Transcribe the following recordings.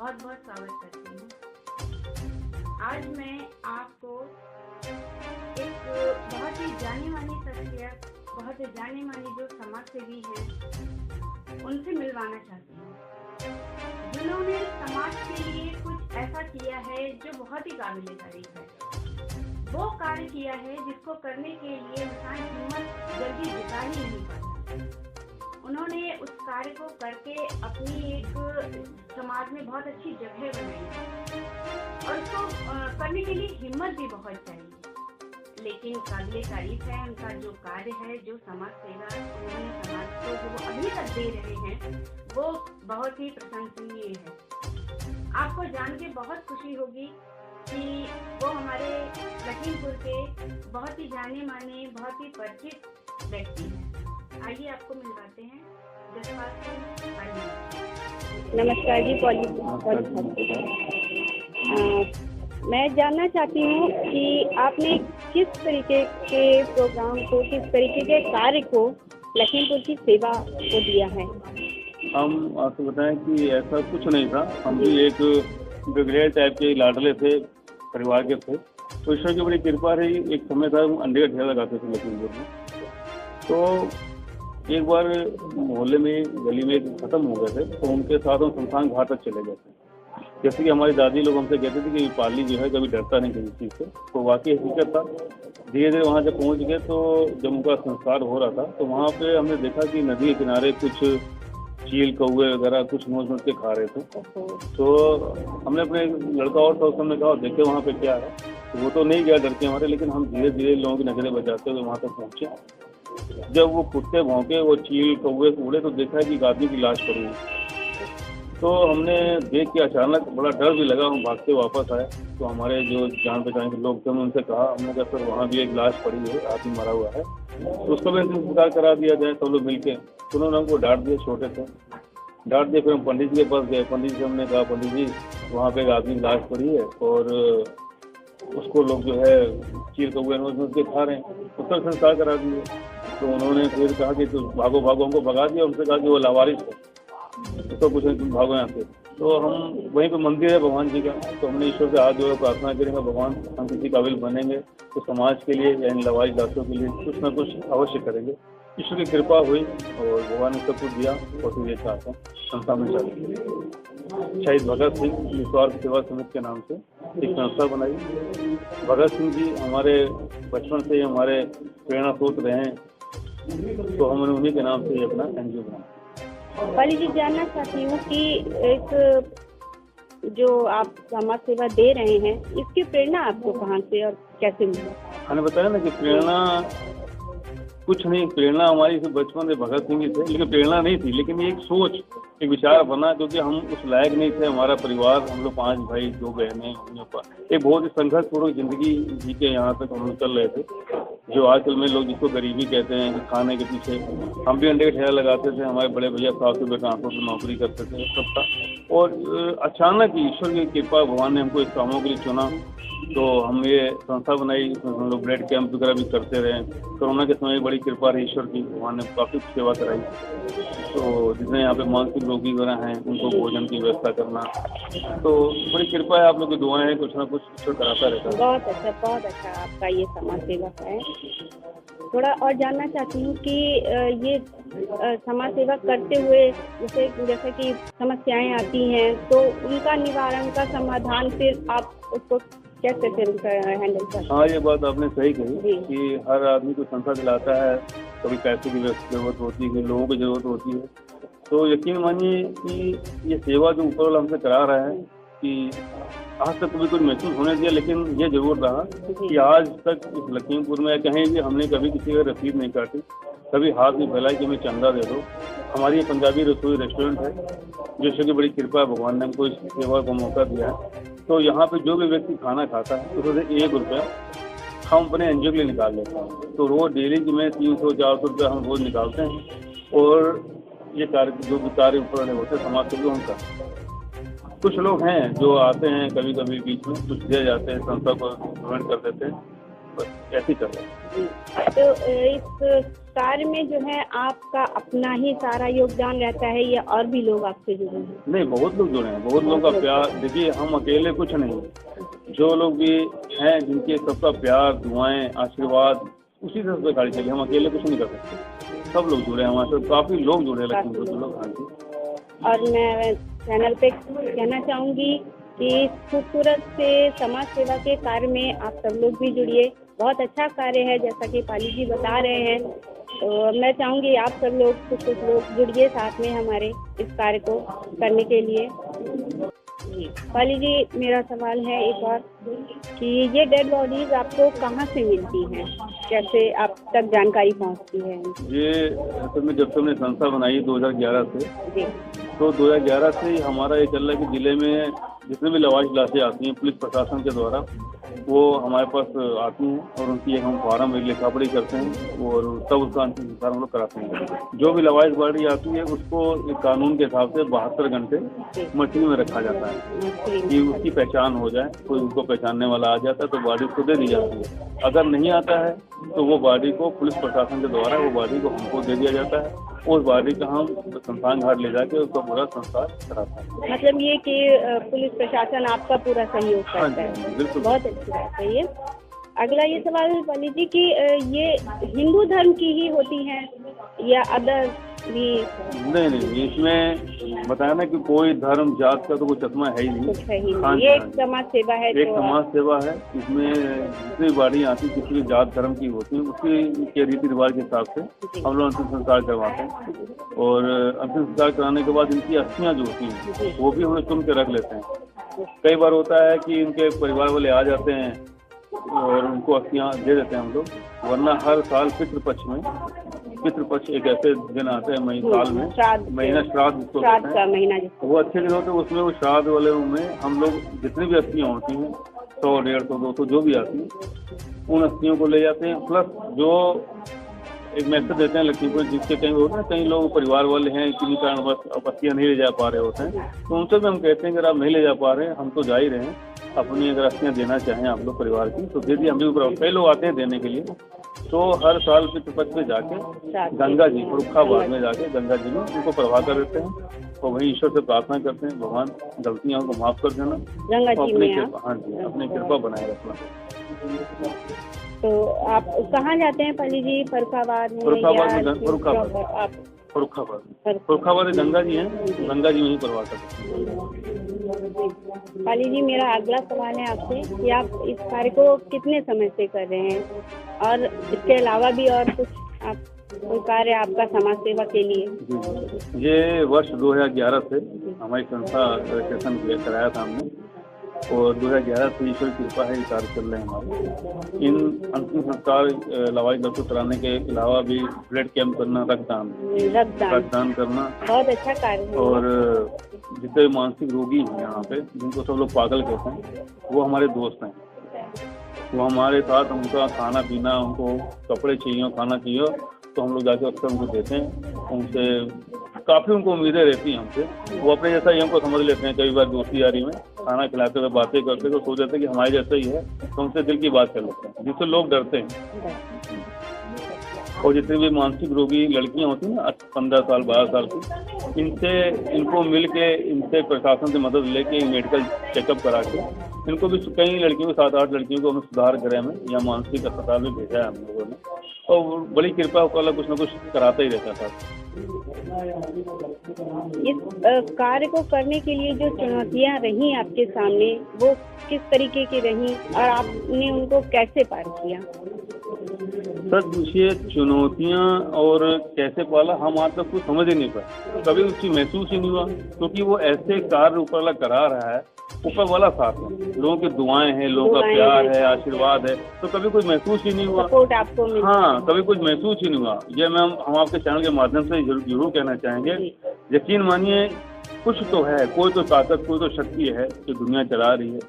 बहुत बहुत स्वागत करती हूँ। आज मैं आपको एक बहुत ही जानी मानी शख्सियत, बहुत ही जानी मानी जो समाज सेवी हैं, उनसे मिलवाना चाहती हूँ, जिन्होंने समाज के लिए कुछ ऐसा किया है जो बहुत ही काबिले तारीफ है। वो कार्य किया है जिसको करने के लिए इंसान हिम्मत जल्दी जुटा ही नहीं पाता। उन्होंने उस कार्य को करके अपनी एक समाज में बहुत अच्छी जगह बनाई और उसको करने के लिए हिम्मत भी बहुत चाहिए, लेकिन काबिले तारीफ है उनका जो कार्य है, जो समाज सेवा उन्होंने समाज को जो वो अभी तक दे रहे हैं, वो बहुत ही प्रशंसनीय है। आपको जान के बहुत खुशी होगी कि वो हमारे लखीमपुर के बहुत ही जाने माने, बहुत ही परिचित व्यक्ति हैं। आइए आपको मिलवाते हैं जसपाल सिंह पाली। नमस्कार जी पॉली। मैं जानना चाहती हूँ कि आपने किस तरीके के प्रोग्राम को, किस तरीके के कार्य को लखीमपुर की सेवा को दिया है। हम आपको बताएं कि ऐसा कुछ नहीं था। हम भी एक बिगड़े टाइप के लाडले थे, परिवार के थे, तो ईश्वर की बड़ी कृपा रही। एक समय था हम अंडे का ठेला लगाते थे लखीमपुर में, तो एक बार मोहल्ले में गली में ख़त्म हो गए थे, तो उनके साथ हम शमशान घाट तक चले गए थे। जैसे कि हमारी दादी लोग हमसे कहते थे कि पाली जो है कभी डरता नहीं किसी चीज़ से, तो वाकई हकीकत था। धीरे धीरे वहाँ जब पहुँच गए तो जब उनका संस्कार हो रहा था, तो वहाँ पे हमने देखा कि नदी के किनारे कुछ चील कौवे वगैरह कुछ नोच के खा रहे थे। तो हमने अपने लड़का और था, उसने कहा देखे वहाँ पे क्या है। तो वो तो नहीं गया डर के हमारे, लेकिन हम धीरे धीरे लोगों की नजरें बचाते हुए वहाँ तक पहुँचे। जब वो कुत्ते भौंके, वो चील कौवे उड़े, तो देखा कि एक आदमी की लाश पड़ी है। तो हमने देख के अचानक बड़ा डर भी लगा, हम भागते वापस आए। तो हमारे जो जान पहचान के लोग थे उनसे कहा, हमने कहा सर वहाँ भी एक लाश पड़ी है, आदमी मरा हुआ है, तो उसका भी इंतजार करा दिया जाए सब लोग मिल के। तो उन्होंने हमको डांट दिया, छोटे थे, डांट दिया। फिर हम पंडित जी के पास गए। पंडित जी से हमने कहा, पंडित जी वहाँ पे एक आदमी की लाश पड़ी है और उसको लोग जो है चील कौवे नोच के खा रहे हैं, उसका संस्कार करा दिए। तो उन्होंने फिर कहा कि तुम भागो भागो, हमको भगा दिया। उनसे कहा कि वो लावारिस है, तो कुछ नहीं, तुम भागो यहाँ से। तो हम वहीं पे मंदिर है भगवान जी का, तो हमने ईश्वर से हाथ जोड़े प्रार्थना करेंगे, भगवान हम किसी काबिल बनेंगे तो समाज के लिए यानी लवारिस दासों के लिए कुछ ना कुछ अवश्य करेंगे। ईश्वर की कृपा हुई और भगवान ने सब कुछ दिया और फिर ये चाहते हैं संस्था में चल। शहीद भगत सिंह निस्वार्थ सेवा समिति के नाम से एक संस्था बनाई। भगत सिंह जी हमारे बचपन से ही हमारे प्रेरणा स्रोत रहे हैं, तो हमने उन्हीं के नाम से अपना एनजीओ बनाया। पाली जी, जानना चाहती हूँ कि एक जो आप समाज सेवा दे रहे हैं, इसकी प्रेरणा आपको कहाँ से और कैसे मिली? मैंने बताया ना कि प्रेरणा कुछ नहीं, प्रेरणा हमारी बचपन से भगत सिंह ही थे, लेकिन प्रेरणा नहीं थी, लेकिन एक सोच, एक विचार बना, क्योंकि हम उस लायक नहीं थे। हमारा परिवार, हम लोग 5 भाई 2 बहनें, एक बहुत ही संघर्षपूर्ण जिंदगी जी के यहाँ तक हम लोग चल रहे थे। जो आजकल में लोग जिसको गरीबी कहते हैं कि खाने के पीछे, हम भी अंडे का ठेला लगाते थे। हमारे बड़े भैया साहब से ट्रांसपोर्ट में नौकरी करते थे, सब था। और अचानक ईश्वर की कृपा, भगवान ने हमको इस कामों के लिए चुना, तो हम ये संस्था बनाई। हम लोग ब्लड कैंप वगैरह भी करते रहे। कोरोना के समय बड़ी कृपा रही ईश्वर की, भगवान ने काफ़ी सेवा कराई। तो जितने यहाँ पे मानसिक रोगी वगैरह हैं उनको भोजन की व्यवस्था करना, तो बड़ी कृपा है। आप लोग की दुआएं हैं, कुछ ना कुछ ईश्वर कराता रहता है। बहुत अच्छा आपका ये समाज सेवा है। थोड़ा और जानना चाहती हूँ कि ये समाज सेवा करते हुए जैसे कि समस्याएं आती हैं, तो उनका निवारण का समाधान फिर आप उसको कैसे फिर हैंडल करते हैं? हाँ, ये बात आपने सही कही कि हर आदमी को संस्था दिलाता है, कभी पैसे की जरूरत होती है, लोगों की जरूरत होती है। तो यकीन मानिए कि ये सेवा जो ऊपर वाला हमसे करा रहा है कि आज तक कभी कुछ महसूस होने दिया, लेकिन ये जरूर रहा कि आज तक इस लखीमपुर में कहीं भी हमने कभी किसी का रसीद नहीं काटी, कभी हाथ नहीं फैलाई कि हमें चंदा दे दो। हमारी पंजाबी रसोई रेस्टोरेंट है, जो ईश्वर की बड़ी कृपा है, भगवान ने हमको इस सेवा को मौका दिया है। तो यहाँ पे जो भी व्यक्ति खाना खाता है उसमें से 1 रुपया हम अपने एनजीओ के लिए निकाल लेते हैं। तो रोज डेली की में 300-400 रुपया हम रोज निकालते हैं और ये कार्य जो भी कार्य ऊपर होते हैं समाज के लिए हम करते हैं। कुछ लोग हैं जो आते हैं कभी कभी बीच में, कुछ दे जाते हैं, संस्था को डोनेट कर देते हैं, बस ऐसे ही कर रहे हैं। तो इस कार्य में जो है आपका अपना ही सारा योगदान रहता है या और भी लोग आपसे जुड़े हैं? नहीं, बहुत लोग जुड़े हैं, बहुत लोगों का प्यार। देखिए, हम अकेले कुछ नहीं, जो लोग भी हैं जिनके सबका प्यार, दुआएं, आशीर्वाद उसी से सबसे गाड़ी चली। हम अकेले कुछ नहीं कर सकते, सब लोग जुड़े हैं हमारे साथ, काफ़ी लोग जुड़े हैं लखीमपुर के लोग। हाँ जी। और मैं चैनल पे कहना चाहूँगी कि इस खूबसूरत से समाज सेवा के कार्य में आप सब लोग भी जुड़िए। बहुत अच्छा कार्य है, जैसा कि पाली जी बता रहे हैं। तो मैं चाहूँगी आप सब लोग कुछ लोग जुड़िए साथ में हमारे इस कार्य को करने के लिए। पाली जी, मेरा सवाल है एक और कि ये डेड बॉडीज आपको कहाँ से मिलती हैं, कैसे आप तक जानकारी पहुँचती है? ये असल में जब से हमने संस्था बनाई 2011 से, जी, तो 2011 से ही हमारा ये चल रहा है कि जिले में जितने भी लवारिश लाशें आती हैं पुलिस प्रशासन के द्वारा, वो हमारे पास आती हैं और उनकी एक हम फार्म एक लिखा पढ़ी करते हैं और तब उसका अंतिम संस्कार हम लोग कराते हैं। जो भी लवारिश बॉडी आती है उसको एक कानून के हिसाब से 72 घंटे मछली में रखा जाता है कि उसकी पहचान हो जाए। कोई उनको पहचानने वाला आ जाता है तो बॉडी उसको दे दी जाती है। अगर नहीं आता है तो वो बॉडी को पुलिस प्रशासन के द्वारा वो बॉडी को हमको दे दिया जाता है। उस बॉडी का हम शमशान घाट ले जाके उसका पूरा संस्कार कराते हैं। मतलब ये कि पुलिस प्रशासन आपका पूरा सहयोग करता है। बिल्कुल, बहुत अच्छी बात है ये। अगला ये सवाल है पाली जी कि ये हिंदू धर्म की ही होती हैं या अदर भी? नहीं, इसमें बताया ना कि कोई धर्म जात का तो कोई चश्मा है ही नहीं। कुछ है ही हाँ नहीं, जी, ये हाँ एक जी। समाज सेवा है। एक समाज सेवा है। इसमें जितनी बॉडी आती है किसी भी जात धर्म की होती है उसकी के रीति रिवाज के हिसाब से हम लोग अंतिम संस्कार करवाते हैं। और अंतिम संस्कार कराने के बाद इनकी अस्थियाँ जो होती हैं वो भी हम लोग चुन के रख लेते हैं। कई बार होता है कि इनके परिवार वाले आ जाते हैं और उनको अस्थियाँ दे देते हैं हम लोग, वरना हर साल पितृपक्ष एक ऐसे दिन आते हैं साल में, महीना श्राद्ध जिसको कहते हैं, वो अच्छे दिन होते हैं। उसमें वो श्राद्ध वाले में हम लोग जितनी भी अस्थियाँ होती हैं 100, 150, 200 जो भी आती हैं उन अस्थियों को ले जाते हैं। प्लस जो एक मैसेज देते हैं लखीमपुर, जिसके कहीं होते हैं कई लोग परिवार वाले हैं किसी कारण बस अस्थियाँ नहीं ले जा पा रहे होते हैं, तो उनसे भी हम कहते हैं कि अगर आप नहीं ले जा पा रहे हैं हम तो जा ही रहे हैं, अपनी अगर अस्थियाँ देना चाहें आप लोग परिवार की तो दे दिए। हम भी कई लोग आते हैं देने के लिए। तो हर साल पितृपक्ष में जाके गंगा जी फर्रुखाबाद में जाके गंगा जी में उनको प्रवाह कर देते हैं और वहीं ईश्वर से प्रार्थना करते हैं, भगवान गलतियाँ को माफ़ कर देना, हाँ जी, अपनी कृपा बनाए रखना। तो आप कहाँ जाते हैं पाली जी? फर्रुखाबाद में? फर्रुखाबाद गंगा जी हैं, गंगा जी में ही प्रवाह करते हैं। पाली जी, मेरा अगला सवाल है आपसे कि आप इस कार्य को कितने समय से कर रहे हैं और इसके अलावा भी और कुछ आप कोई कार्य आपका समाज सेवा के लिए? ये वर्ष 2011 से हमारी संस्था रजिस्ट्रेशन कराया था हमने और 2011 से ईश्वर की कृपा है ये कार्य चल रहे हैं हमारे। इन अंतिम संस्कार लवारिश दर्शन कराने के अलावा भी ब्लड कैंप करना, रक्तदान करना बहुत अच्छा कार्य है। और जितने मानसिक रोगी हैं यहाँ पे जिनको सब लोग पागल कहते हैं वो हमारे दोस्त हैं, वो हमारे साथ उनका खाना पीना, उनको कपड़े चाहिए, खाना चाहिए तो हम लोग जाके अक्सर उनको देते हैं। उनसे काफ़ी उनको उम्मीदें रहती हैं हमसे, वो अपने जैसा ही हमको समझ लेते हैं। कई बार दोस्ती यारी में खाना खिलाते हुए बातें करते तो सोच जाते हैं कि हमारे जैसा ही है, तो उनसे दिल की बात कर लेते हैं जिससे लोग डरते हैं। और जितनी भी मानसिक रोगी लड़कियां होती हैं ना 15 साल 12 साल की, इनको मिल के इनसे प्रशासन से मदद लेके मेडिकल चेकअप करा के इनको भी कई लड़कियों को 7-8 लड़कियों को हमें सुधार गृह में या मानसिक अस्पताल में भेजा है हम लोगों ने। और बड़ी कृपा वाला कुछ ना कुछ कराता ही रहता था। इस कार्य को करने के लिए जो चुनौतियां रही आपके सामने वो किस तरीके की रही और आपने उनको कैसे पार किया? सर पूछिए, चुनौतियां और कैसे पाला हम आज तक कुछ समझ ही नहीं पाए, कभी उसकी महसूस ही नहीं हुआ, क्योंकि वो ऐसे कार्य ऊपर वाला करा रहा है, ऊपर वाला साथ है, लोगों की दुआएं हैं, लोगों का प्यार है, आशीर्वाद है, तो कभी कुछ महसूस ही नहीं हुआ। सपोर्ट आपको मिला? हाँ, कभी कुछ महसूस ही नहीं हुआ। ये मैम हम आपके चैनल के माध्यम से जरूर कहना चाहेंगे, यकीन मानिए कुछ तो है, कोई तो ताकत, कोई तो शक्ति है जो दुनिया चला रही है।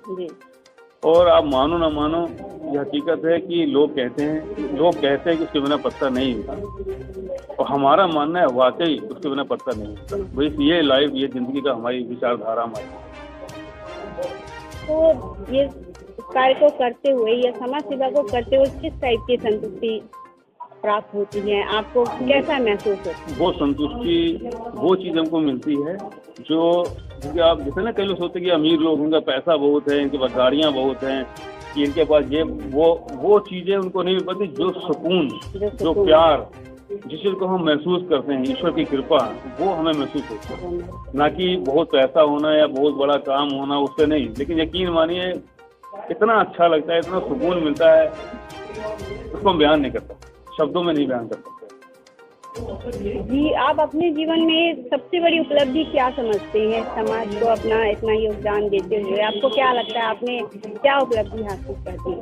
और आप मानो ना मानो ये हकीकत है कि लोग कहते हैं कि उसके बिना पत्ता नहीं हिलता, और हमारा मानना है वाकई उसके बिना पत्ता नहीं हिलता। भाई ये लाइफ, ये जिंदगी का हमारी विचारधारा हमारी। तो ये कार्य को करते हुए या समाज सेवा को करते हुए किस टाइप की संतुष्टि प्राप्त होती है, आपको कैसा महसूस होता है? वो संतुष्टि, वो चीज़ हमको मिलती है जो, क्योंकि आप जैसे ना कई लोग सोचते हैं कि अमीर लोग, उनका पैसा बहुत है, इनके पास गाड़ियाँ बहुत हैं, कि इनके पास ये वो चीज़ें उनको नहीं मिल पाती। जो सुकून, जो प्यार, जिस चीज़ को हम महसूस करते हैं, ईश्वर की कृपा, वो हमें महसूस होता है। ना कि बहुत पैसा होना या बहुत बड़ा काम होना, उससे नहीं। लेकिन यकीन मानिए इतना अच्छा लगता है, इतना सुकून मिलता है, उसको हम बयान नहीं कर सकते, शब्दों में नहीं बयान कर सकते। जी, आप अपने जीवन में सबसे बड़ी उपलब्धि क्या समझते हैं? समाज को अपना इतना योगदान देते हुए आपको क्या लगता है, आपने क्या उपलब्धि हासिल कर दी?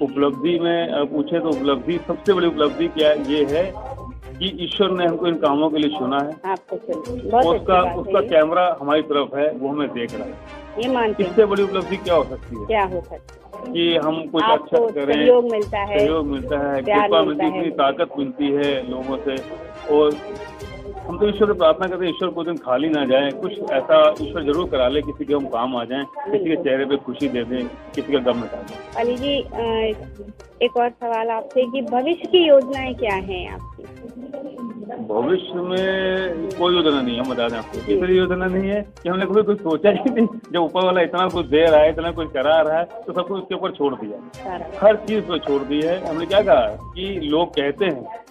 उपलब्धि में पूछे तो उपलब्धि, सबसे बड़ी उपलब्धि क्या ये है कि ईश्वर ने हमको इन कामों के लिए चुना है। आपको बहुत उसका कैमरा हमारी तरफ है, वो हमें देख रहा है। ये मानते हैं। इससे बड़ी उपलब्धि क्या हो सकती है? क्या हो सकता है कि हम कुछ अच्छा करें, सहयोग मिलता है, कृपा मिलती है, इतनी ताकत मिलती है लोगों से। और हम तो ईश्वर से प्रार्थना करते हैं, ईश्वर को दिन खाली ना जाए, कुछ ऐसा ईश्वर जरूर करा ले, किसी के हम काम आ जाएं, किसी के चेहरे पे खुशी दे दें, किसी का गम मिटा दें। अली जी, एक और सवाल आपसे कि भविष्य की योजनाएं क्या हैं आपकी? भविष्य में कोई योजना नहीं है, हम बता दें आपको। इतनी योजना नहीं है कि हमने कभी कुछ सोचा ही नहीं। जब ऊपर वाला इतना कुछ दे रहा है, इतना कुछ करा रहा है, तो सब कुछ उसके ऊपर छोड़ दिया, हर चीज़ पर छोड़ दी है। हमने क्या कहा कि लोग कहते हैं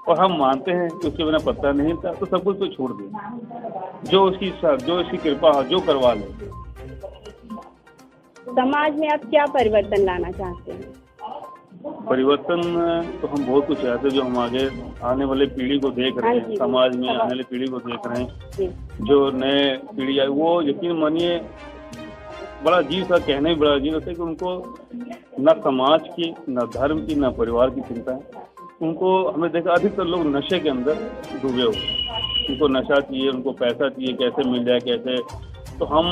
और हम मानते हैं कि उसके बिना पत्ता नहीं था, तो सब कुछ तो छोड़ दिया। जो उसकी इच्छा, जो उसकी कृपा, जो करवा ले। समाज में आप क्या परिवर्तन लाना चाहते हैं? परिवर्तन तो हम बहुत कुछ चाहते हैं, जो हम आगे आने वाले पीढ़ी को देख रहे हैं, समाज में आने वाली पीढ़ी को देख रहे हैं, जो नए पीढ़ी आई, वो यकीन मानिए बड़ा अजीब सा, कहने में बड़ा अजीब होता है कि उनको न समाज की, न धर्म की, न परिवार की चिंता है। उनको, हमें देखा अधिकतर लोग नशे के अंदर डूबे हुए, उनको नशा चाहिए, उनको पैसा चाहिए, कैसे मिल जाए, कैसे। तो हम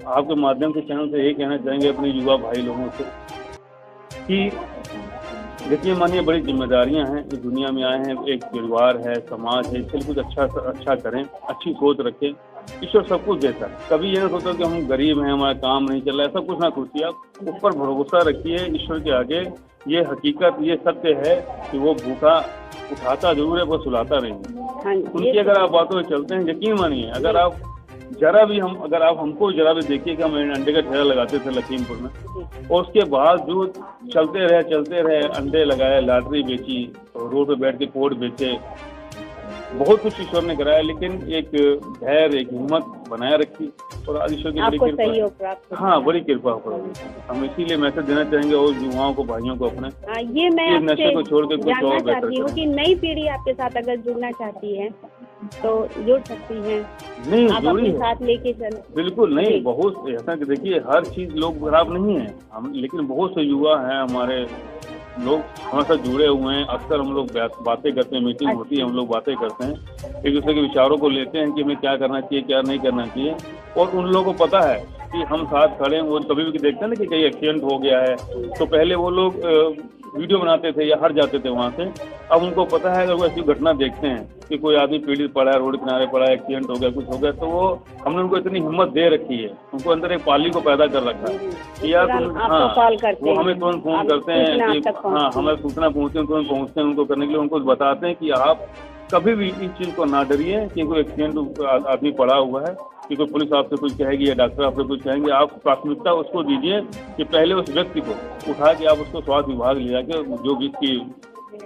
आपके माध्यम से, चैनल से यही कहना चाहेंगे अपने युवा भाई लोगों से कि यकीन मानिए बड़ी जिम्मेदारियां हैं, इस दुनिया में आए हैं, एक परिवार है, समाज है, इसके लिए कुछ अच्छा करें, अच्छी सोच रखें। ईश्वर सब कुछ देता है। कभी ये ना सोचो कि हम गरीब हैं, हमारा काम नहीं चल रहा है, ऐसा कुछ ना सोचिए। आप ऊपर भरोसा रखिए ईश्वर के आगे। ये हकीकत, ये सत्य है कि वो भूखा उठाता जरूर है, वो सुलाता नहीं है। उनकी अगर आप बातों में चलते हैं, यकीन मानिए, अगर आप जरा भी अगर आप हमको जरा भी देखिए कि हम अंडे का ठेला लगाते थे लखीमपुर में, और उसके बावजूद चलते रहे, अंडे लगाए, लॉटरी बेची, रोड पे बैठ के कोड बेचे, बहुत कुछ ईश्वर ने कराया, लेकिन एक धैर्य, एक हिम्मत बनाए रखी, और आज ईश्वर की बड़ी कृपा। हाँ, बड़ी कृपा हो। हम इसीलिए मैसेज देना चाहेंगे और युवाओं को, भाइयों को अपने, ये मैं नशे को छोड़ के कुछ और बेहतर चाहती हूँ कि नई पीढ़ी आपके साथ अगर जुड़ना चाहती है तो जुड़ सकती हैं। नहीं, आप अपने साथ लेके चल। बिल्कुल नहीं, बहुत ऐसा कि देखिए, हर चीज लोग खराब नहीं है हम, लेकिन बहुत से युवा हैं हमारे, लोग हमारे साथ जुड़े हुए हैं। अक्सर हम लोग बातें करते हैं, मीटिंग होती है, हम लोग बातें करते हैं, एक दूसरे के विचारों को लेते हैं कि हमें क्या करना चाहिए, क्या नहीं करना चाहिए। और उन लोगों को पता है कि हम साथ खड़े हैं। वो कभी भी देखते हैं ना कि कहीं एक्सीडेंट हो गया है, तो पहले वो लोग वीडियो बनाते थे या हट जाते थे वहाँ से। अब उनको पता है, अगर वो ऐसी घटना देखते हैं कि कोई आदमी पीड़ित पड़ा है, रोड किनारे पड़ा है, एक्सीडेंट हो गया, कुछ हो गया, तो वो हमने उनको इतनी हिम्मत दे रखी है, उनको अंदर एक पाली को पैदा कर रखा है कि यार हाँ, वो हमें तुरंत फोन करते हैं कि हाँ, हमें सूचना पहुँचते हैं, तुरंत पहुँचते हैं उनको करने के लिए। उनको बताते हैं कि आप कभी भी इस चीज़ को ना डरिए कि कोई एक्सीडेंट आदमी पड़ा हुआ है, कि कोई पुलिस आपसे कुछ कहेगी या डॉक्टर आपसे कुछ कहेंगे, आप प्राथमिकता उसको दीजिए कि पहले उस व्यक्ति को उठा के आप उसको स्वास्थ्य विभाग ले जाके जो भी इसकी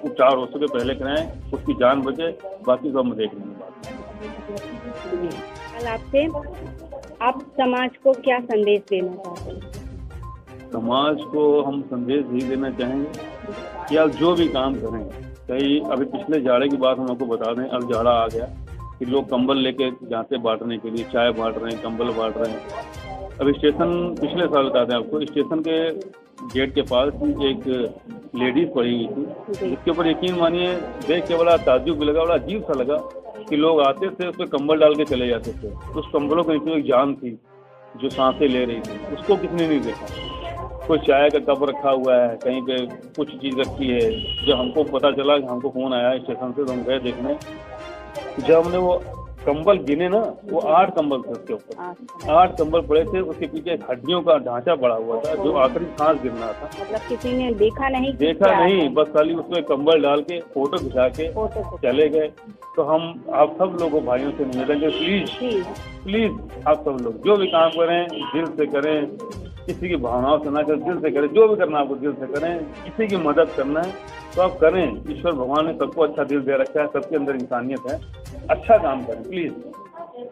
उपचार हो सके पहले कराएं, उसकी जान बचे, बाकी सब हम देख लेंगे। आपसे आप समाज को क्या संदेश देना चाहते हैं? समाज को हम संदेश यही देना चाहेंगे कि आप जो भी काम करें, कहीं अभी पिछले जाड़े की बात हम आपको बता दें, अब जाड़ा आ गया कि लोग कंबल लेके जाते बांटने के लिए, चाय बांट रहे हैं, कंबल बांट रहे हैं। अभी स्टेशन, पिछले साल बता दें आपको, स्टेशन के गेट के पास एक लेडीज पड़ी हुई थी, जिसके ऊपर यकीन मानिए देख के बड़ा ताज्जुब भी लगा, बड़ा अजीब सा लगा कि लोग आते थे, उस पर कंबल डाल के चले जाते थे। उस कंबलों के नीचे एक जान थी जो सांसें ले रही थी, उसको किसने नहीं देखा। कोई चाय का कप रखा हुआ है, कहीं पे कुछ चीज़ रखी है। जब हमको पता चला, कि हमको फ़ोन आया स्टेशन से, तो हम गए देखने। जब हमने वो कंबल गिने ना, वो 8 कंबल थे उसके ऊपर। अच्छा, 8 कंबल पड़े थे, उसके पीछे हड्डियों का ढांचा बड़ा हुआ था, जो आखिरी सांस गिरना था। मतलब किसी ने देखा नहीं कि देखा क्या नहीं, है? बस खाली उसमें कंबल डाल के फोटो खिंचा के फोटो से चले गए। तो हम आप सब लोगों भाइयों से निवेदन है, प्लीज जी प्लीज आप सब लोग जो भी काम करें दिल से करें, किसी की भावनाओं से ना करें, दिल से करें। जो भी करना है आपको दिल से करें। किसी की मदद करना है तो आप करें। ईश्वर भगवान ने सबको अच्छा दिल दे रखा है, सबके अंदर इंसानियत है। अच्छा काम करें प्लीज,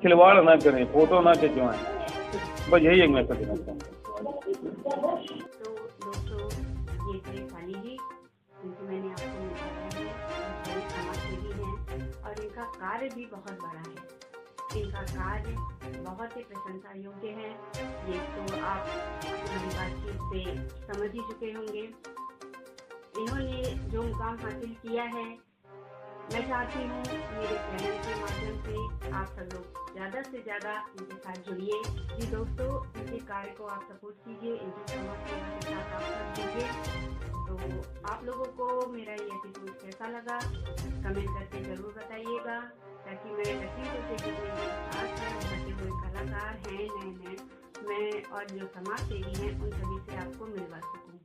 खिलवाड़ ना करें, फोटो ना खिंचवाएं। बस यही एक मैसेज देना चाहता हूँ। तो दोस्तों, ये थे खाली जी, जिनसे मैंने आपको बताया है, बहुत बड़े समाजसेवी हैं और इनका कार्य भी बहुत बड़ा है। इनका कार्य बहुत ही प्रशंसा योग्य है। ये तो आप हमारी बातचीत से समझ ही चुके होंगे। इन्होंने जो मुकाम हासिल किया है, मैं चाहती हूँ मेरे चैनल के माध्यम से आप सब लोग ज़्यादा से ज़्यादा इनके साथ जुड़िए। जी दोस्तों, इनके कार्य को आप सपोर्ट कीजिए, इनकी समाज सेवा के साथ आप सब जुड़िए। तो आप लोगों को मेरा ये एपिसोड कैसा लगा कमेंट करके ज़रूर बताइएगा, ताकि मैं लखीमपुर के जितने भी खास हैं, उभरते हुए कलाकार हैं, नए मैं और जो समाज सेवी हैं, उन सभी से आपको मिलवा सकूँ।